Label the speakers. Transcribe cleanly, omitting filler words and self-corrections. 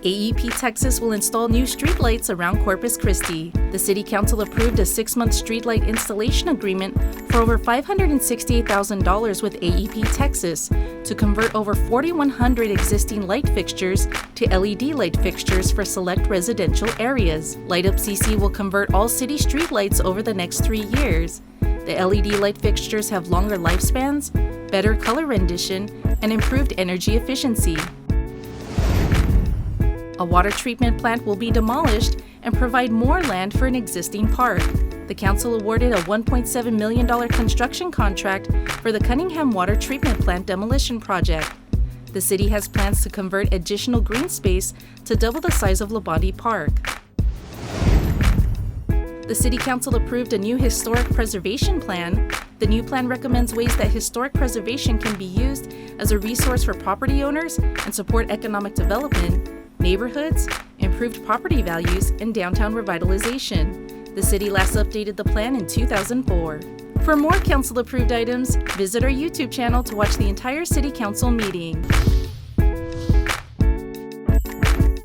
Speaker 1: AEP Texas will install new streetlights around Corpus Christi. The City Council approved a 6-month streetlight installation agreement for over $568,000 with AEP Texas to convert over 4,100 existing light fixtures to LED light fixtures for select residential areas. Light Up CC will convert all city streetlights over the next 3 years. The LED light fixtures have longer lifespans, better color rendition, and improved energy efficiency. A water treatment plant will be demolished and provide more land for an existing park. The council awarded a $1.7 million construction contract for the Cunningham water treatment plant demolition project. The city has plans to convert additional green space to double the size of Labonte Park. The City Council approved a new historic preservation plan. The new plan recommends ways that historic preservation can be used as a resource for property owners and support economic development, neighborhoods, improved property values, and downtown revitalization. The city last updated the plan in 2004. For more council-approved items, visit our YouTube channel to watch the entire City Council meeting.